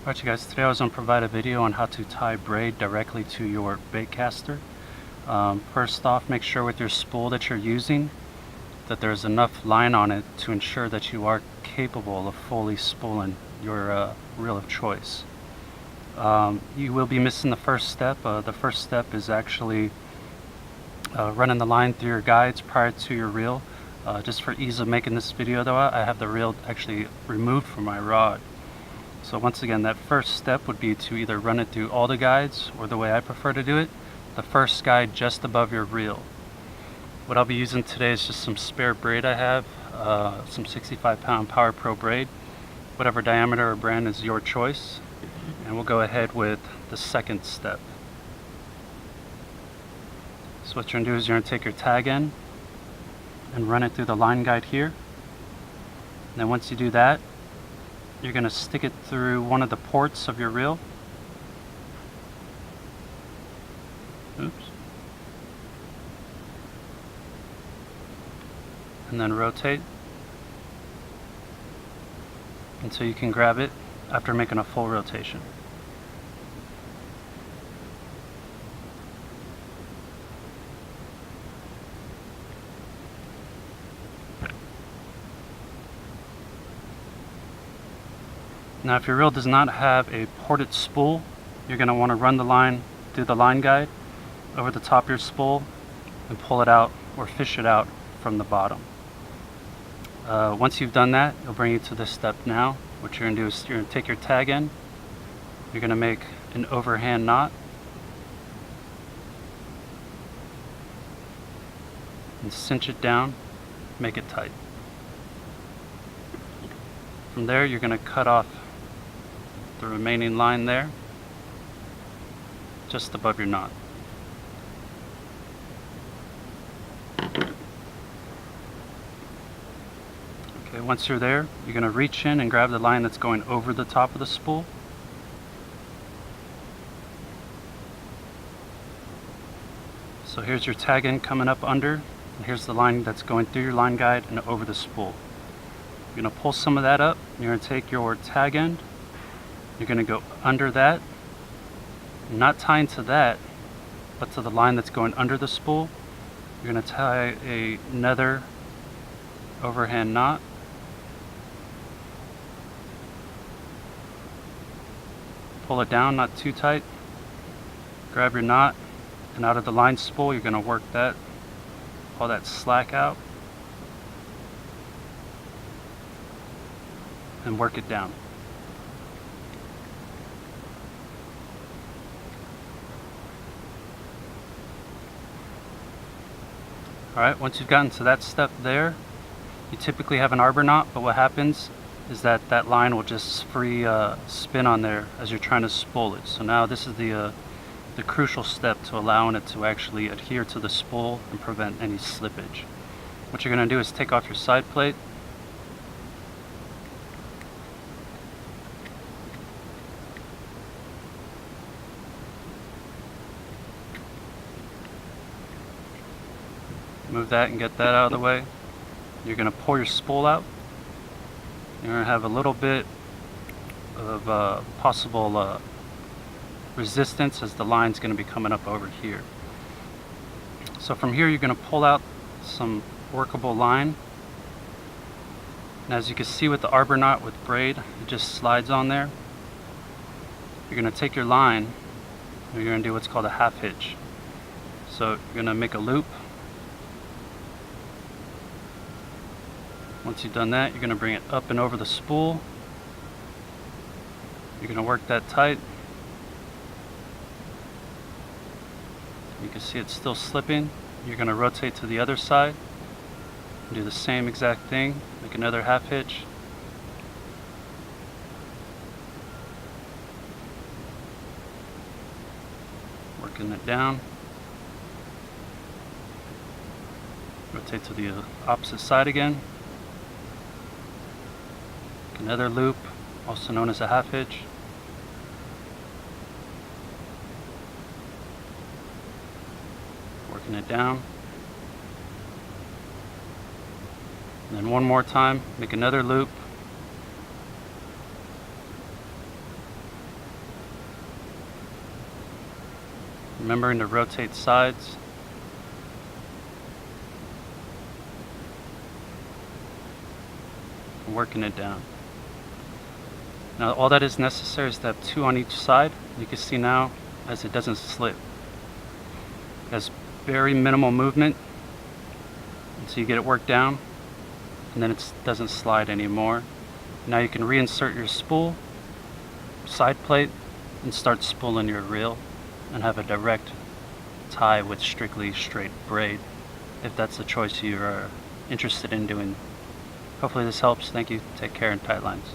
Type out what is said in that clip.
Alright you guys, today I was going to provide a video on how to tie braid directly to your bait caster. First off, make sure with your spool that you're using that there's enough line on it to ensure that you are capable of fully spooling your reel of choice. You will be missing the first step. The first step is actually running the line through your guides prior to your reel. Just for ease of making this video though, I have the reel actually removed from my rod. So once again, that first step would be to either run it through all the guides, or the way I prefer to do it, the first guide just above your reel. What I'll be using today is just some spare braid I have, some 65-pound Power Pro braid, whatever diameter or brand is your choice. And we'll go ahead with the second step. So what you're going to do is you're going to take your tag end and run it through the line guide here. And then once you do that, you're going to stick it through one of the ports of your reel. Oops. And then rotate until you can grab it after making a full rotation. Now if your reel does not have a ported spool, you're going to want to run the line through the line guide over the top of your spool and pull it out or fish it out from the bottom. Once you've done that, it'll bring you to this step now. What you're going to do is you're going to take your tag end, you're going to make an overhand knot, and cinch it down, make it tight. From there you're going to cut off the remaining line there, just above your knot. Okay, once you're there, you're going to reach in and grab the line that's going over the top of the spool. So here's your tag end coming up under, and here's the line that's going through your line guide and over the spool. You're going to pull some of that up, and you're going to take your tag end, you're going to go under that, not tying to that, but to the line that's going under the spool. You're going to tie another overhand knot, pull it down, not too tight, grab your knot, and out of the line spool you're going to work that, all that slack out, and work it down. Alright, once you've gotten to that step there, you typically have an arbor knot, but what happens is that that line will just free spin on there as you're trying to spool it. So now this is the crucial step to allowing it to actually adhere to the spool and prevent any slippage. What you're going to do is take off your side plate, move that and get that out of the way. You're going to pull your spool out. You're going to have a little bit of possible resistance as the line's going to be coming up over here. So from here you're going to pull out some workable line. And as you can see with the arbor knot with braid, it just slides on there. You're going to take your line and you're going to do what's called a half hitch. So you're going to make a loop. Once you've done that, you're going to bring it up and over the spool. You're going to work that tight. You can see it's still slipping. You're going to rotate to the other side and do the same exact thing. Make another half hitch. Working it down. Rotate to the opposite side again. Another loop, also known as a half hitch. Working it down. And then one more time, make another loop. Remembering to rotate sides. And working it down. Now all that is necessary is to have 2 on each side. You can see now as it doesn't slip. It has very minimal movement until you get it worked down, and then it doesn't slide anymore. Now you can reinsert your spool, side plate, and start spooling your reel and have a direct tie with strictly straight braid, if that's the choice you are interested in doing. Hopefully this helps. Thank you. Take care and tight lines.